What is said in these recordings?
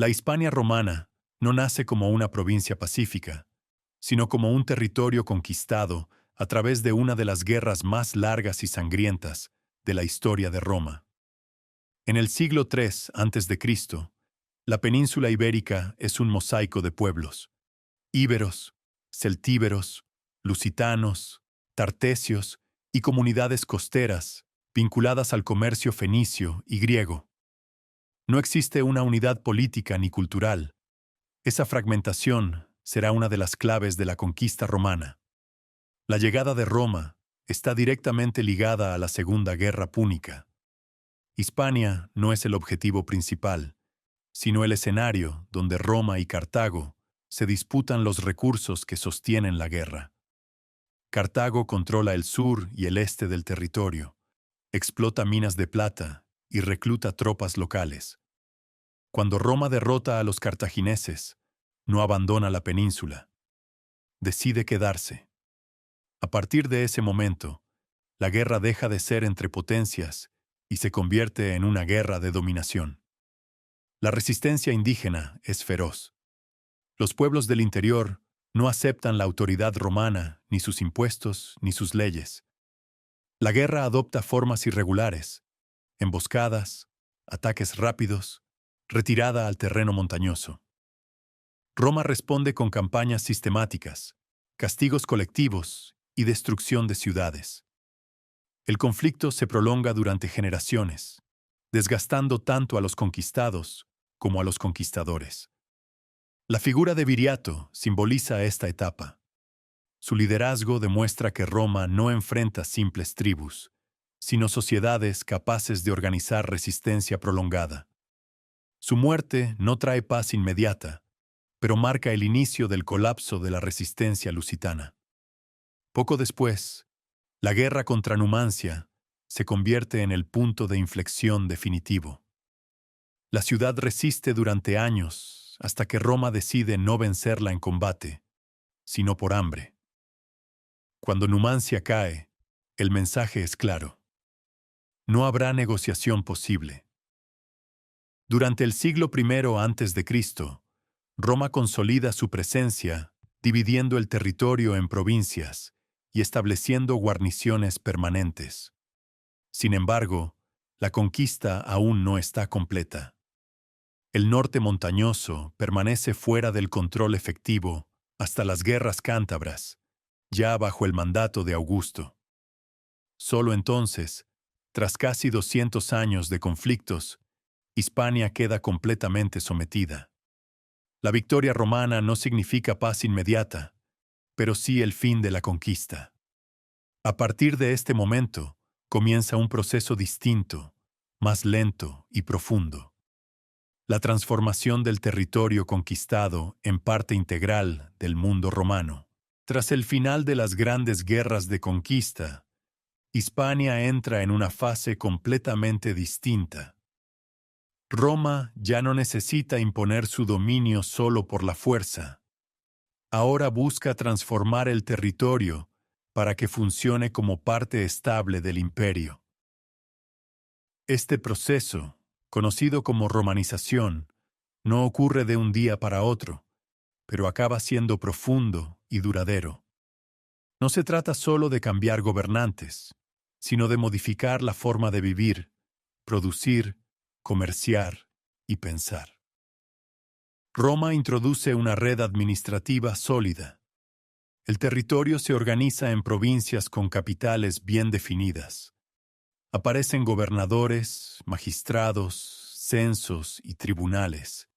La Hispania romana no nace como una provincia pacífica, sino como un territorio conquistado a través de una de las guerras más largas y sangrientas de la historia de Roma. En el siglo III a.C., la península ibérica es un mosaico de pueblos: íberos, celtíberos, lusitanos, tartesios y comunidades costeras vinculadas al comercio fenicio y griego. No existe una unidad política ni cultural. Esa fragmentación será una de las claves de la conquista romana. La llegada de Roma está directamente ligada a la Segunda Guerra Púnica. Hispania no es el objetivo principal, sino el escenario donde Roma y Cartago se disputan los recursos que sostienen la guerra. Cartago controla el sur y el este del territorio, explota minas de plata y recluta tropas locales. Cuando Roma derrota a los cartagineses, no abandona la península. Decide quedarse. A partir de ese momento, la guerra deja de ser entre potencias y se convierte en una guerra de dominación. La resistencia indígena es feroz. Los pueblos del interior no aceptan la autoridad romana, ni sus impuestos, ni sus leyes. La guerra adopta formas irregulares: emboscadas, ataques rápidos, retirada al terreno montañoso. Roma responde con campañas sistemáticas, castigos colectivos y destrucción de ciudades. El conflicto se prolonga durante generaciones, desgastando tanto a los conquistados como a los conquistadores. La figura de Viriato simboliza esta etapa. Su liderazgo demuestra que Roma no enfrenta simples tribus, sino sociedades capaces de organizar resistencia prolongada. Su muerte no trae paz inmediata, pero marca el inicio del colapso de la resistencia lusitana. Poco después, la guerra contra Numancia se convierte en el punto de inflexión definitivo. La ciudad resiste durante años hasta que Roma decide no vencerla en combate, sino por hambre. Cuando Numancia cae, el mensaje es claro: no habrá negociación posible. Durante el siglo I a.C., Roma consolida su presencia, dividiendo el territorio en provincias y estableciendo guarniciones permanentes. Sin embargo, la conquista aún no está completa. El norte montañoso permanece fuera del control efectivo hasta las guerras cántabras, ya bajo el mandato de Augusto. Solo entonces, tras casi 200 años de conflictos, Hispania queda completamente sometida. La victoria romana no significa paz inmediata, pero sí el fin de la conquista. A partir de este momento, comienza un proceso distinto, más lento y profundo: la transformación del territorio conquistado en parte integral del mundo romano. Tras el final de las grandes guerras de conquista, Hispania entra en una fase completamente distinta. Roma ya no necesita imponer su dominio solo por la fuerza. Ahora busca transformar el territorio para que funcione como parte estable del imperio. Este proceso, conocido como romanización, no ocurre de un día para otro, pero acaba siendo profundo y duradero. No se trata solo de cambiar gobernantes, sino de modificar la forma de vivir, producir, comerciar y pensar. Roma introduce una red administrativa sólida. El territorio se organiza en provincias con capitales bien definidas. Aparecen gobernadores, magistrados, censos y tribunales.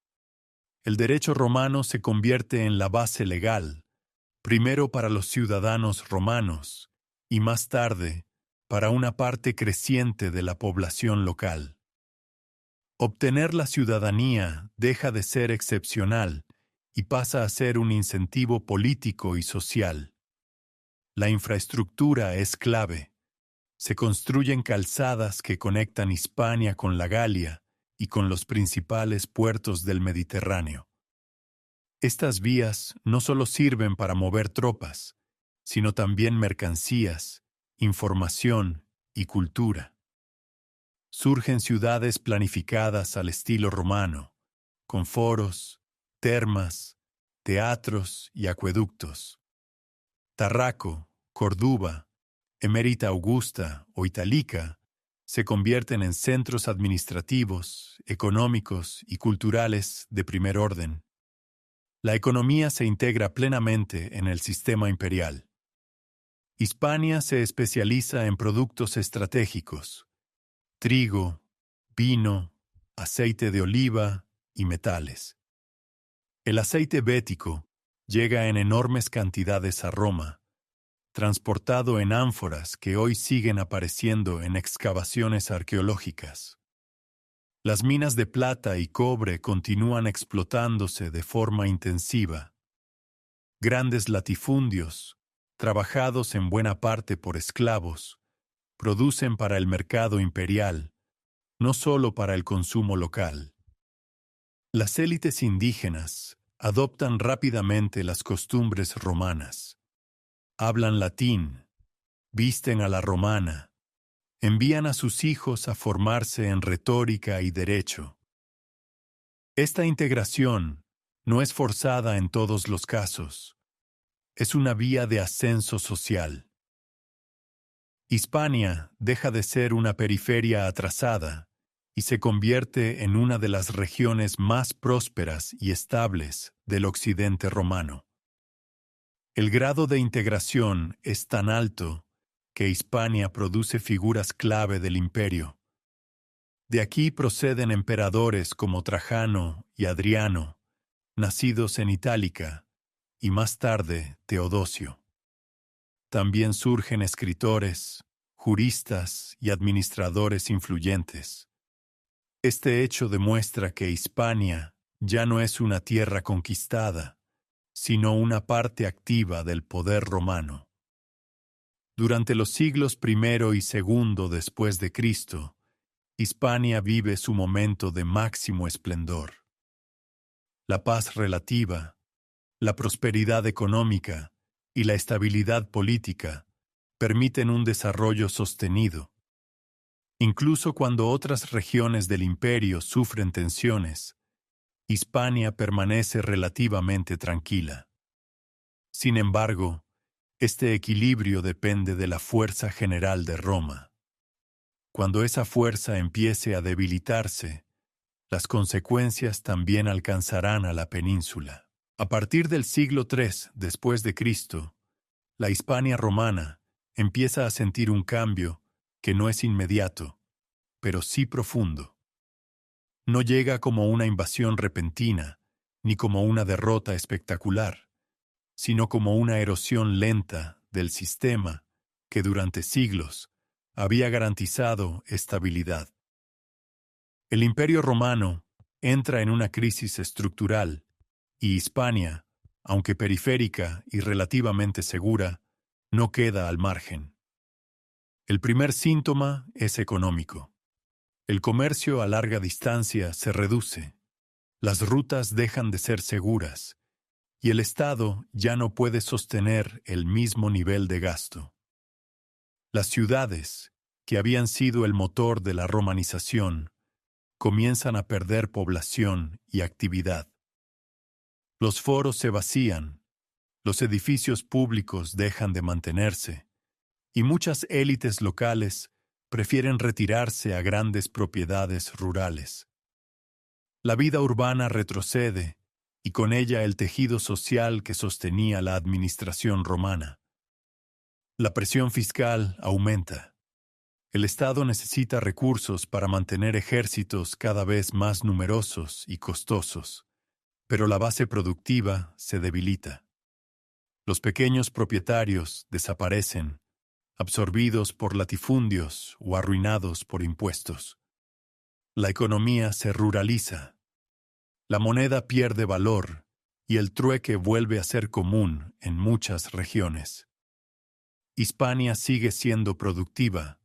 El derecho romano se convierte en la base legal, primero para los ciudadanos romanos y más tarde para una parte creciente de la población local. Obtener la ciudadanía deja de ser excepcional y pasa a ser un incentivo político y social. La infraestructura es clave. Se construyen calzadas que conectan Hispania con la Galia y con los principales puertos del Mediterráneo. Estas vías no solo sirven para mover tropas, sino también mercancías, información y cultura. Surgen ciudades planificadas al estilo romano, con foros, termas, teatros y acueductos. Tarraco, Córdoba, Emérita Augusta o Italica se convierten en centros administrativos, económicos y culturales de primer orden. La economía se integra plenamente en el sistema imperial. Hispania se especializa en productos estratégicos: trigo, vino, aceite de oliva y metales. El aceite bético llega en enormes cantidades a Roma, transportado en ánforas que hoy siguen apareciendo en excavaciones arqueológicas. Las minas de plata y cobre continúan explotándose de forma intensiva. Grandes latifundios, trabajados en buena parte por esclavos, producen para el mercado imperial, no solo para el consumo local. Las élites indígenas adoptan rápidamente las costumbres romanas. Hablan latín, visten a la romana, envían a sus hijos a formarse en retórica y derecho. Esta integración no es forzada en todos los casos. Es una vía de ascenso social. Hispania deja de ser una periferia atrasada y se convierte en una de las regiones más prósperas y estables del occidente romano. El grado de integración es tan alto que Hispania produce figuras clave del imperio. De aquí proceden emperadores como Trajano y Adriano, nacidos en Itálica, y más tarde Teodosio. También surgen escritores, juristas y administradores influyentes. Este hecho demuestra que Hispania ya no es una tierra conquistada, sino una parte activa del poder romano. Durante los siglos I y II después de Cristo, Hispania vive su momento de máximo esplendor. La paz relativa, la prosperidad económica y la estabilidad política permiten un desarrollo sostenido. Incluso cuando otras regiones del imperio sufren tensiones, Hispania permanece relativamente tranquila. Sin embargo, este equilibrio depende de la fuerza general de Roma. Cuando esa fuerza empiece a debilitarse, las consecuencias también alcanzarán a la península. A partir del siglo III después de Cristo, la Hispania romana empieza a sentir un cambio que no es inmediato, pero sí profundo. No llega como una invasión repentina, ni como una derrota espectacular, sino como una erosión lenta del sistema que durante siglos había garantizado estabilidad. El Imperio Romano entra en una crisis estructural y Hispania, aunque periférica y relativamente segura, no queda al margen. El primer síntoma es económico. El comercio a larga distancia se reduce, las rutas dejan de ser seguras y el Estado ya no puede sostener el mismo nivel de gasto. Las ciudades, que habían sido el motor de la romanización, comienzan a perder población y actividad. Los foros se vacían, los edificios públicos dejan de mantenerse, y muchas élites locales prefieren retirarse a grandes propiedades rurales. La vida urbana retrocede, y con ella el tejido social que sostenía la administración romana. La presión fiscal aumenta. El Estado necesita recursos para mantener ejércitos cada vez más numerosos y costosos, pero la base productiva se debilita. Los pequeños propietarios desaparecen, absorbidos por latifundios o arruinados por impuestos. La economía se ruraliza. La moneda pierde valor y el trueque vuelve a ser común en muchas regiones. Hispania sigue siendo productiva,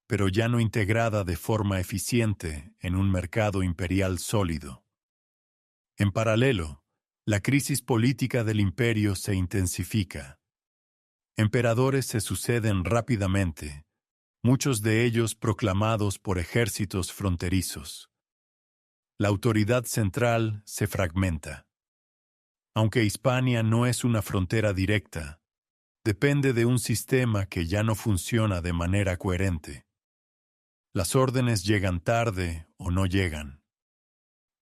pero ya no integrada de forma eficiente en un mercado imperial sólido. En paralelo, la crisis política del imperio se intensifica. Emperadores se suceden rápidamente, muchos de ellos proclamados por ejércitos fronterizos. La autoridad central se fragmenta. Aunque Hispania no es una frontera directa, depende de un sistema que ya no funciona de manera coherente. Las órdenes llegan tarde o no llegan.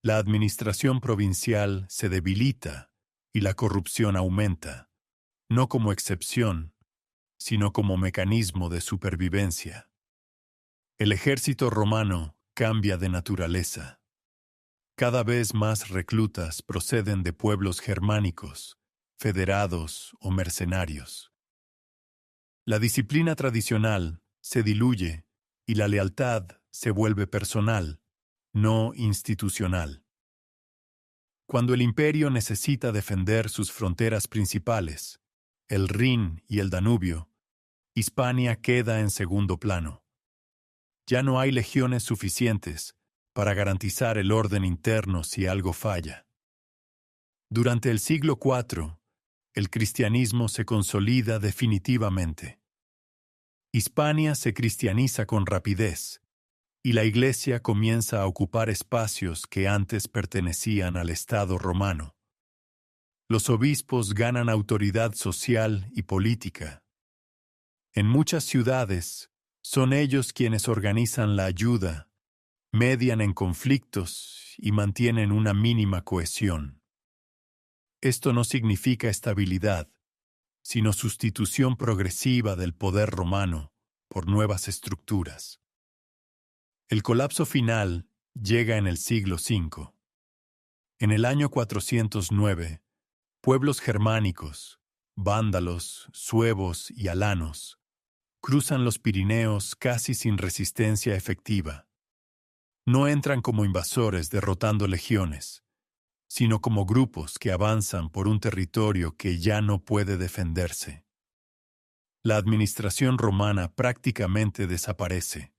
La administración provincial se debilita y la corrupción aumenta, no como excepción, sino como mecanismo de supervivencia. El ejército romano cambia de naturaleza. Cada vez más reclutas proceden de pueblos germánicos, federados o mercenarios. La disciplina tradicional se diluye y la lealtad se vuelve personal, no institucional. Cuando el imperio necesita defender sus fronteras principales, el Rin y el Danubio, Hispania queda en segundo plano. Ya no hay legiones suficientes para garantizar el orden interno si algo falla. Durante el siglo IV, el cristianismo se consolida definitivamente. Hispania se cristianiza con rapidez, y la Iglesia comienza a ocupar espacios que antes pertenecían al Estado romano. Los obispos ganan autoridad social y política. En muchas ciudades, son ellos quienes organizan la ayuda, median en conflictos y mantienen una mínima cohesión. Esto no significa estabilidad, sino sustitución progresiva del poder romano por nuevas estructuras. El colapso final llega en el siglo V. En el año 409, pueblos germánicos, vándalos, suevos y alanos, cruzan los Pirineos casi sin resistencia efectiva. No entran como invasores derrotando legiones, sino como grupos que avanzan por un territorio que ya no puede defenderse. La administración romana prácticamente desaparece.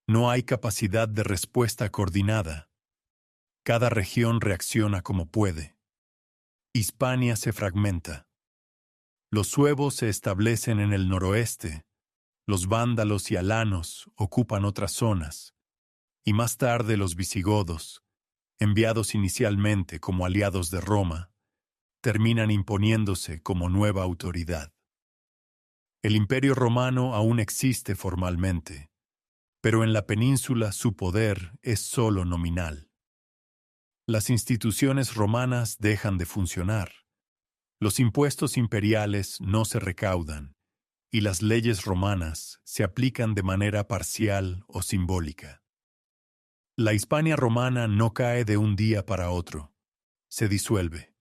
No hay capacidad de respuesta coordinada. Cada región reacciona como puede. Hispania se fragmenta. Los suevos se establecen en el noroeste, los vándalos y alanos ocupan otras zonas, y más tarde los visigodos, enviados inicialmente como aliados de Roma, terminan imponiéndose como nueva autoridad. El Imperio Romano aún existe formalmente, pero en la península su poder es solo nominal. Las instituciones romanas dejan de funcionar. Los impuestos imperiales no se recaudan, y las leyes romanas se aplican de manera parcial o simbólica. La Hispania romana no cae de un día para otro, se disuelve.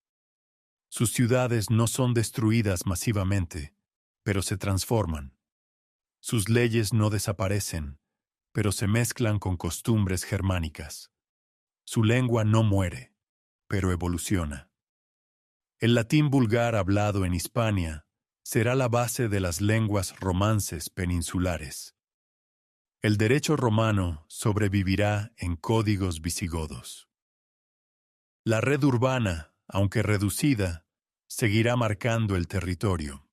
Sus ciudades no son destruidas masivamente, pero se transforman. Sus leyes no desaparecen, pero se mezclan con costumbres germánicas. Su lengua no muere, pero evoluciona. El latín vulgar hablado en Hispania será la base de las lenguas romances peninsulares. El derecho romano sobrevivirá en códigos visigodos. La red urbana, aunque reducida, seguirá marcando el territorio.